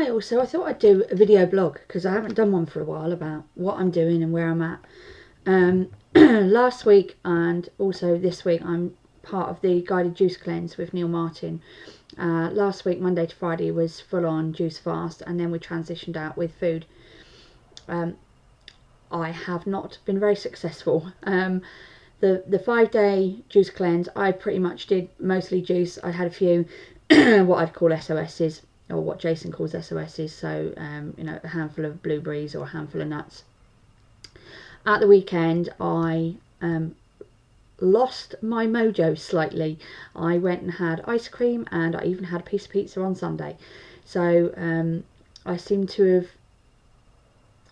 Hi, also, I thought I'd do a video blog because I haven't done one for a while about what I'm doing and where I'm at. Last week and also this week, I'm part of the guided juice cleanse with Neil Martin. Last week, Monday to Friday, was full on juice fast, and then we transitioned out with food. I have not been very successful. The 5-day juice cleanse, I pretty much did mostly juice. I had a few what I'd call SOSs, or what Jason calls SOSs, so a handful of blueberries or a handful of nuts. At the weekend, I lost my mojo slightly. I went and had ice cream, and I even had a piece of pizza on Sunday. So I seem to have,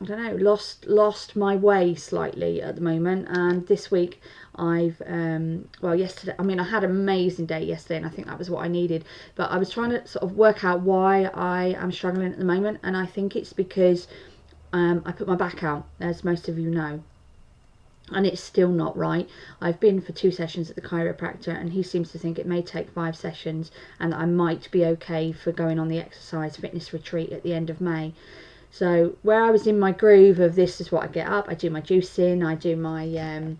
I don't know, lost my way slightly at the moment. And this week I've yesterday, I had an amazing day yesterday, and I think that was what I needed, but I was trying to sort of work out why I am struggling at the moment, and I think it's because I put my back out, as most of you know, and it's still not right. I've been for 2 sessions at the chiropractor, and he seems to think it may take 5 sessions and that I might be okay for going on the exercise fitness retreat at the end of May. So where I was in my groove of this is what I get up, I do my juicing, I do my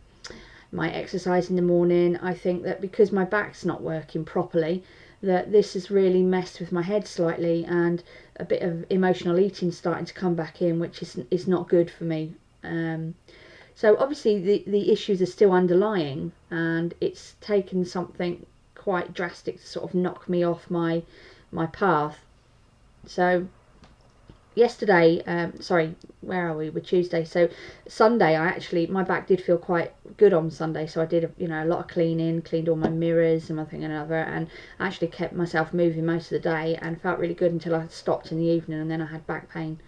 exercise in the morning, I think that because my back's not working properly, that this has really messed with my head slightly, and a bit of emotional eating starting to come back in, which is not good for me. So obviously the issues are still underlying, and it's taken something quite drastic to sort of knock me off my path. So yesterday, where are we? We're Tuesday. So Sunday, my back did feel quite good on Sunday. So I did, a lot of cleaning, cleaned all my mirrors and one thing and another, and actually kept myself moving most of the day and felt really good until I stopped in the evening, and then I had back pain.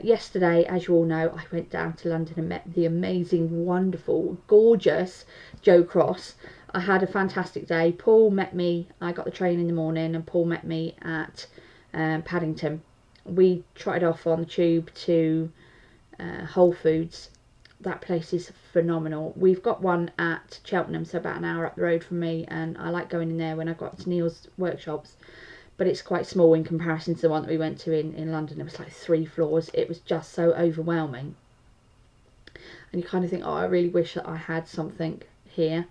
Yesterday, as you all know, I went down to London and met the amazing, wonderful, gorgeous Jo Cross. I had a fantastic day. Paul met me, I got the train in the morning, and Paul met me at Paddington. We trotted off on the tube to Whole Foods. That place is phenomenal. We've got one at Cheltenham, so about an hour up the road from me, and I like going in there when I got to Neil's workshops, but it's quite small in comparison to the one that we went to in London. It was like 3 floors. It was just so overwhelming, and you kind of think, oh, I really wish that I had something here.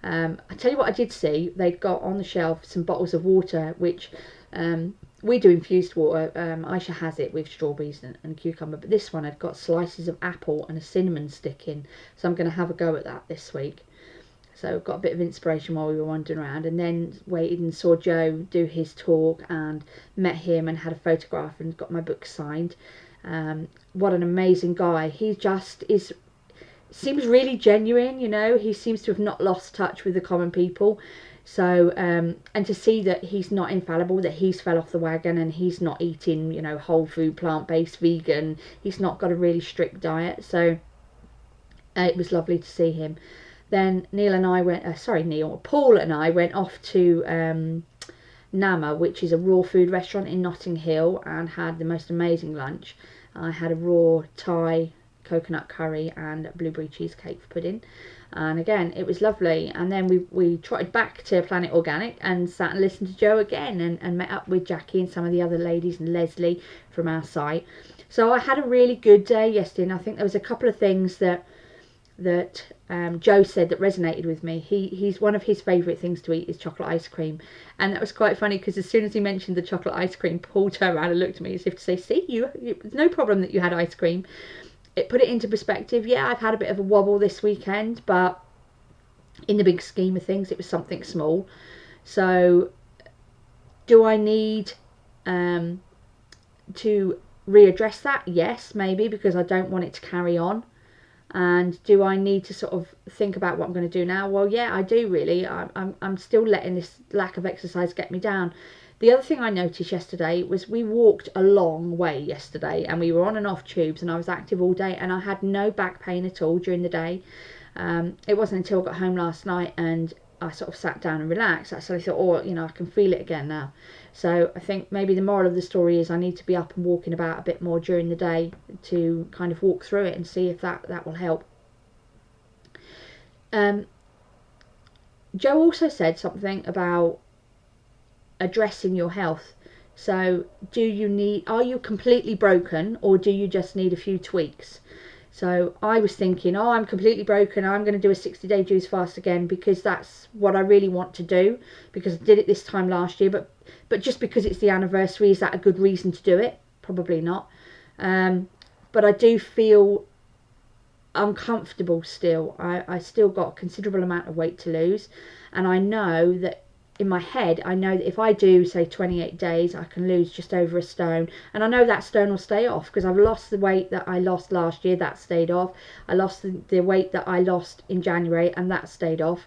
I tell you what I did see, they'd got on the shelf some bottles of water, which we do infused water. Aisha has it with strawberries and cucumber, but this one had got slices of apple and a cinnamon stick in, so I'm going to have a go at that this week. So got a bit of inspiration while we were wandering around, and then waited and saw Joe do his talk and met him and had a photograph and got my book signed. What an amazing guy. He just seems really genuine, he seems to have not lost touch with the common people. So and to see that he's not infallible, that he's fell off the wagon and he's not eating whole food, plant-based, vegan, he's not got a really strict diet. So it was lovely to see him. Then Paul and I went off to Nama, which is a raw food restaurant in Notting Hill, and had the most amazing lunch. I had a raw Thai coconut curry and blueberry cheesecake pudding, and again it was lovely. And then we trotted back to Planet Organic and sat and listened to Joe again, and met up with Jackie and some of the other ladies and Leslie from our site. So I had a really good day yesterday, and I think there was a couple of things that Joe said that resonated with me. He's one of his favourite things to eat is chocolate ice cream, and that was quite funny because as soon as he mentioned the chocolate ice cream, Paul turned around and looked at me as if to say, see, it's no problem that you had ice cream. It put it into perspective. Yeah, I've had a bit of a wobble this weekend, but in the big scheme of things, it was something small. So do I need to readdress that? Yes, maybe, because I don't want it to carry on. And do I need to sort of think about what I'm going to do now? Well, yeah, I do really. I'm still letting this lack of exercise get me down. The other thing I noticed yesterday was we walked a long way yesterday, and we were on and off tubes, and I was active all day, and I had no back pain at all during the day. It wasn't until I got home last night and I sort of sat down and relaxed. I suddenly thought, I can feel it again now. So I think maybe the moral of the story is I need to be up and walking about a bit more during the day to kind of walk through it and see if that will help. Joe also said something about addressing your health. So are you completely broken, or do you just need a few tweaks? So I was thinking, oh, I'm completely broken, I'm going to do a 60-day juice fast again, because that's what I really want to do, because I did it this time last year. But just because it's the anniversary, is that a good reason to do it? Probably not. But I do feel uncomfortable still. I still got a considerable amount of weight to lose, and I know that in my head, I know that if I do say 28 days, I can lose just over a stone, and I know that stone will stay off, because I've lost the weight that I lost last year, that stayed off. I lost the weight that I lost in January, and that stayed off.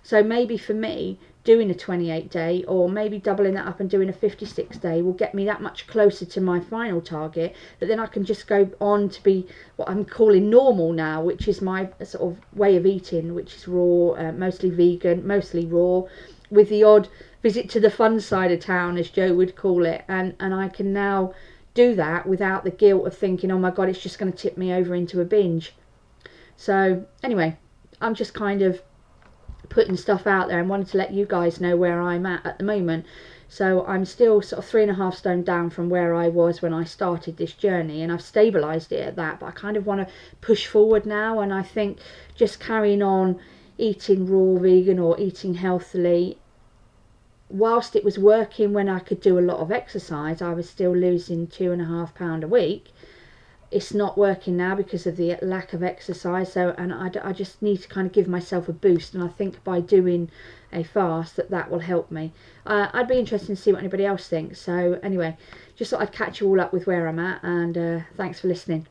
So maybe for me, doing a 28 day, or maybe doubling that up and doing a 56 day, will get me that much closer to my final target, that then I can just go on to be what I'm calling normal now, which is my sort of way of eating, which is raw, mostly vegan, mostly raw, with the odd visit to the fun side of town, as Joe would call it. And I can now do that without the guilt of thinking, oh my god, it's just going to tip me over into a binge. So anyway, I'm just kind of putting stuff out there and wanted to let you guys know where I'm at the moment. So I'm still sort of 3.5 stone down from where I was when I started this journey, and I've stabilised it at that. But I kind of want to push forward now, and I think just carrying on eating raw vegan or eating healthily, whilst it was working when I could do a lot of exercise, I was still losing 2.5 pound a week. It's not working now because of the lack of exercise. So, and I just need to kind of give myself a boost, and I think by doing a fast that will help me. I'd be interested to see what anybody else thinks. So anyway, just thought I'd catch you all up with where I'm at, and thanks for listening.